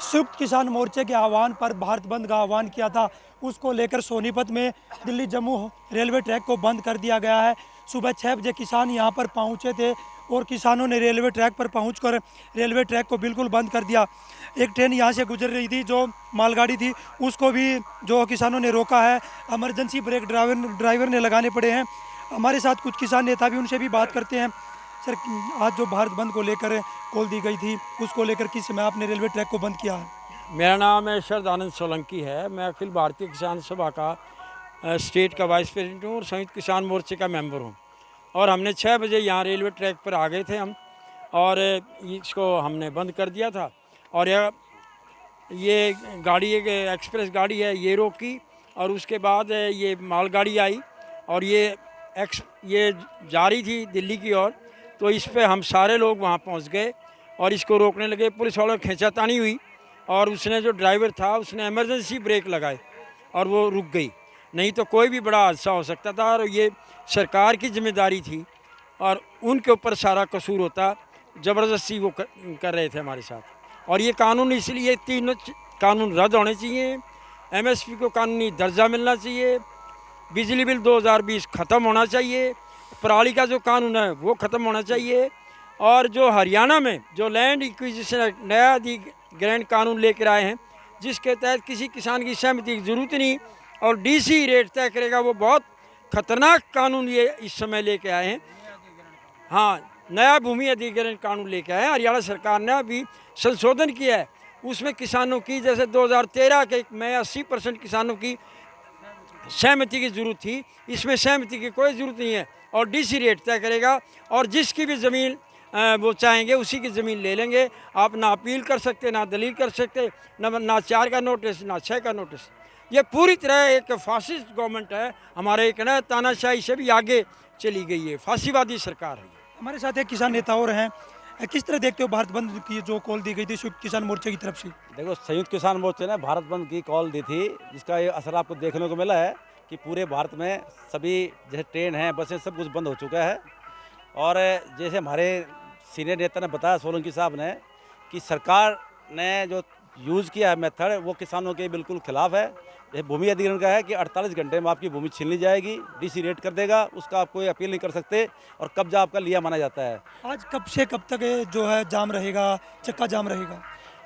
संयुक्त किसान मोर्चे के आह्वान पर भारत बंद का आह्वान किया था, उसको लेकर सोनीपत में दिल्ली जम्मू रेलवे ट्रैक को बंद कर दिया गया है। सुबह 6 बजे किसान यहाँ पर पहुँचे थे और किसानों ने रेलवे ट्रैक पर पहुंचकर रेलवे ट्रैक को बिल्कुल बंद कर दिया। एक ट्रेन यहाँ से गुजर रही थी जो मालगाड़ी थी, उसको भी जो किसानों ने रोका है। इमरजेंसी ब्रेक ड्राइवर ने लगाने पड़े हैं। हमारे साथ कुछ किसान नेता भी, उनसे भी बात करते हैं। सर, आज जो भारत बंद को लेकर कॉल दी गई थी, उसको लेकर किस समय आपने रेलवे ट्रैक को बंद किया है? मेरा नाम है शरदानंद सोलंकी है। मैं अखिल भारतीय किसान सभा का स्टेट का वाइस प्रेसिडेंट हूँ और संयुक्त किसान मोर्चे का मेंबर हूँ। और हमने 6 बजे यहाँ रेलवे ट्रैक पर आ गए थे हम, और इसको हमने बंद कर दिया था। और ये गाड़ी एक एक्सप्रेस गाड़ी है, ये रोकी, और उसके बाद ये मालगाड़ी आई और ये जा रही थी दिल्ली की ओर। तो इस पे हम सारे लोग वहाँ पहुँच गए और इसको रोकने लगे। पुलिस वालों की खींचातानी हुई और उसने, जो ड्राइवर था, उसने इमरजेंसी ब्रेक लगाए और वो रुक गई, नहीं तो कोई भी बड़ा हादसा हो सकता था। और ये सरकार की जिम्मेदारी थी और उनके ऊपर सारा कसूर होता। ज़बरदस्ती वो कर रहे थे हमारे साथ। और ये कानून, इसलिए तीनों कानून रद्द होने चाहिए। एमएसपी को कानूनी दर्जा मिलना चाहिए। बिजली बिल 2020 ख़त्म होना चाहिए। पराली का जो कानून है वो ख़त्म होना चाहिए। और जो हरियाणा में जो लैंड एक्विजिशन एक्ट नया अधिग्रहण कानून लेकर आए हैं, जिसके तहत किसी किसान की सहमति की ज़रूरत नहीं और डीसी रेट तय करेगा, वो बहुत खतरनाक कानून ये इस समय लेके आए हैं। हाँ, नया भूमि अधिग्रहण कानून लेके आए हैं। हरियाणा सरकार ने अभी संशोधन किया है, उसमें किसानों की, जैसे 2013 के में 80% किसानों की सहमति की ज़रूरत थी, इसमें सहमति की कोई ज़रूरत नहीं है और डीसी रेट तय करेगा। और जिसकी भी ज़मीन वो चाहेंगे उसी की ज़मीन ले लेंगे। आप ना अपील कर सकते, ना दलील कर सकते, ना 4 का नोटिस, ना 6 का नोटिस। ये पूरी तरह एक फासिस्ट गवर्नमेंट है। हमारे एक नया तानाशाही से भी आगे चली गई है, फांसीवादी सरकार है। हमारे साथ एक किसान नेता और हैं। किस तरह देखते हो भारत बंद की जो कॉल दी गई थी संयुक्त किसान मोर्चे की तरफ से? देखो, संयुक्त किसान मोर्चे ने भारत बंद की कॉल दी थी, जिसका ये असर आपको देखने को मिला है कि पूरे भारत में सभी जैसे ट्रेन हैं, बसें, सब कुछ बंद हो चुका है। और जैसे हमारे सीनियर नेता ने बताया, सोलंकी साहब ने, कि सरकार ने जो यूज़ किया है मेथड, वो किसानों के बिल्कुल खिलाफ है। जैसे भूमि अधिग्रहण का है कि 48 घंटे में आपकी भूमि छीन ली जाएगी, डीसी रेट कर देगा, उसका आप कोई अपील नहीं कर सकते और कब्जा आपका लिया माना जाता है। आज कब से कब तक जो है जाम रहेगा, चक्का जाम रहेगा?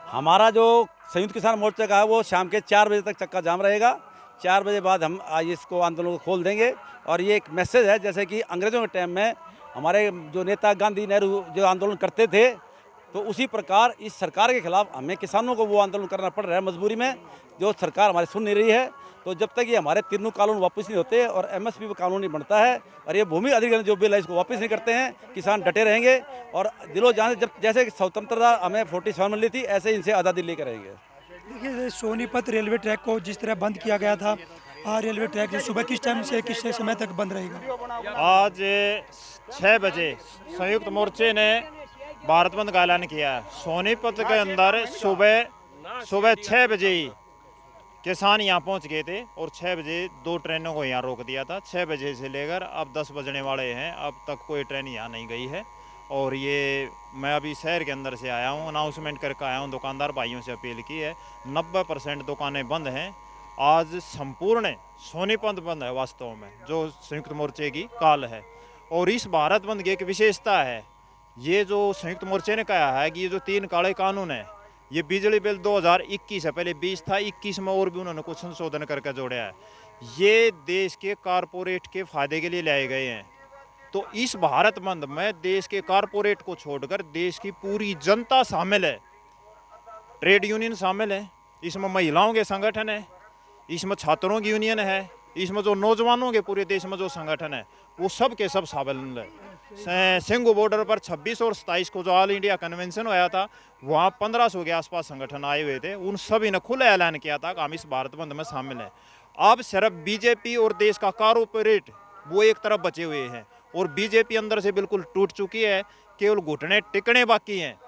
हमारा जो संयुक्त किसान मोर्चा का है वो शाम के 4 बजे तक चक्का जाम रहेगा। 4 बजे बाद हम आज इसको आंदोलन को खोल देंगे। और ये एक मैसेज है, जैसे कि अंग्रेज़ों के टाइम में हमारे जो नेता गांधी, नेहरू जो आंदोलन करते थे, तो उसी प्रकार इस सरकार के खिलाफ हमें किसानों को वो आंदोलन करना पड़ रहा है मजबूरी में, जो सरकार हमारी सुन नहीं रही है। तो जब तक ये हमारे तीनों कानून वापस नहीं होते और एमएसपी कानून नहीं बनता है और ये भूमि अधिग्रहण जो बिल है इसको वापस नहीं करते हैं, किसान डटे रहेंगे और दिलो जान से, जब जैसे स्वतंत्रता हमें 47 मिली थी, ऐसे इनसे आज़ादी लेकर रहेंगे। देखिए, सोनीपत रेलवे ट्रैक को जिस तरह बंद किया गया था, रेलवे ट्रैक सुबह किस टाइम से किस समय तक बंद रहेगा? आज 6 बजे संयुक्त मोर्चे ने भारत बंद का ऐलान किया है। सोनीपत के अंदर सुबह 6 बजे ही किसान यहाँ पहुँच गए थे और 6 बजे 2 ट्रेनों को यहाँ रोक दिया था। 6 बजे से लेकर अब 10 बजने वाले हैं, अब तक कोई ट्रेन यहाँ नहीं गई है। और ये मैं अभी शहर के अंदर से आया हूँ, अनाउंसमेंट करके आया हूँ। दुकानदार भाइयों से अपील की है, 90% दुकानें बंद हैं। आज संपूर्ण सोनीपत बंद है वास्तव में, जो संयुक्त मोर्चे की काल है। और इस भारत बंद की एक विशेषता है, ये जो संयुक्त मोर्चे ने कहा है कि ये जो 3 काले कानून है, ये बिजली बिल 2021 है, पहले 20 था, 21 में और भी उन्होंने कुछ संशोधन करके जोड़ा है। ये देश के कारपोरेट के फायदे के लिए लाए गए हैं। तो इस भारत बंद में देश के कारपोरेट को छोड़कर देश की पूरी जनता शामिल है। ट्रेड यूनियन शामिल है, इसमें महिलाओं के संगठन है, इसमें छात्रों की यूनियन है, इसमें जो नौजवानों के पूरे देश में जो संगठन है, वो सब के सब शामिल है। सिंगू बॉर्डर पर 26 और 27 को जो ऑल इंडिया कन्वेंशन हुआ था, वहाँ 1500 के आसपास संगठन आए हुए थे। उन सभी ने खुला ऐलान किया था कि हम इस भारत बंद में शामिल हैं। अब सिर्फ बीजेपी और देश का कारपोरेट वो एक तरफ बचे हुए हैं और बीजेपी अंदर से बिल्कुल टूट चुकी है, केवल घुटने टिकने बाकी हैं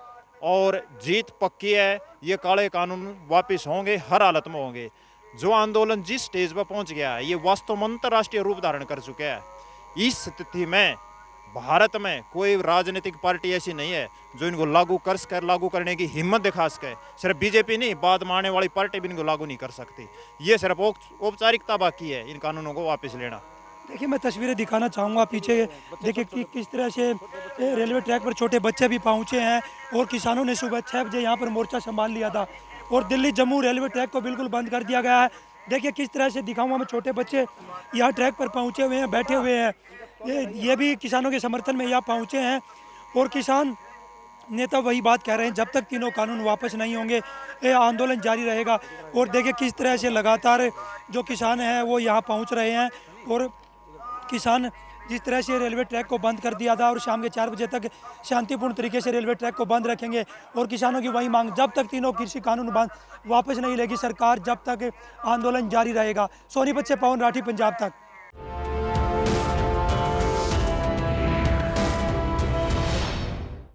और जीत पक्की है। ये काले कानून वापस होंगे, हर हालत में होंगे। जो आंदोलन जिस स्टेज पर पहुंच गया है, ये वास्तव में अंतर्राष्ट्रीय रूप धारण कर चुका है। इस स्थिति में भारत में कोई राजनीतिक पार्टी ऐसी नहीं है जो इनको लागू करने की हिम्मत दिखा सके। सिर्फ बीजेपी नहीं, बात मानने वाली पार्टी भी इनको लागू नहीं कर सकती। ये सिर्फ औपचारिकता बाकी है इन कानूनों को वापस लेना। देखिए मैं तस्वीरें दिखाना चाहूँगा पीछे, देखिए कि किस तरह से रेलवे ट्रैक पर छोटे बच्चे भी पहुँचे हैं और किसानों ने सुबह 6 बजे यहाँ पर मोर्चा संभाल लिया था और दिल्ली जम्मू रेलवे ट्रैक को बिल्कुल बंद कर दिया गया है। देखिए किस तरह से दिखाऊंगा मैं, छोटे बच्चे यहाँ ट्रैक पर पहुँचे हुए हैं, बैठे हुए हैं। ये भी किसानों के समर्थन में यहाँ पहुँचे हैं और किसान नेता वही बात कह रहे हैं, जब तक तीनों कानून वापस नहीं होंगे ये आंदोलन जारी रहेगा। और देखिए किस तरह से लगातार जो किसान हैं वो यहाँ पहुँच रहे हैं और किसान जिस तरह से रेलवे ट्रैक को बंद कर दिया था और शाम के 4 बजे तक शांतिपूर्ण तरीके से रेलवे ट्रैक को बंद रखेंगे। और किसानों की वही मांग, जब तक तीनों कृषि कानून वापस नहीं लेगी सरकार, जब तक आंदोलन जारी रहेगा। सोनीपत से पवन राठी, पंजाब तक।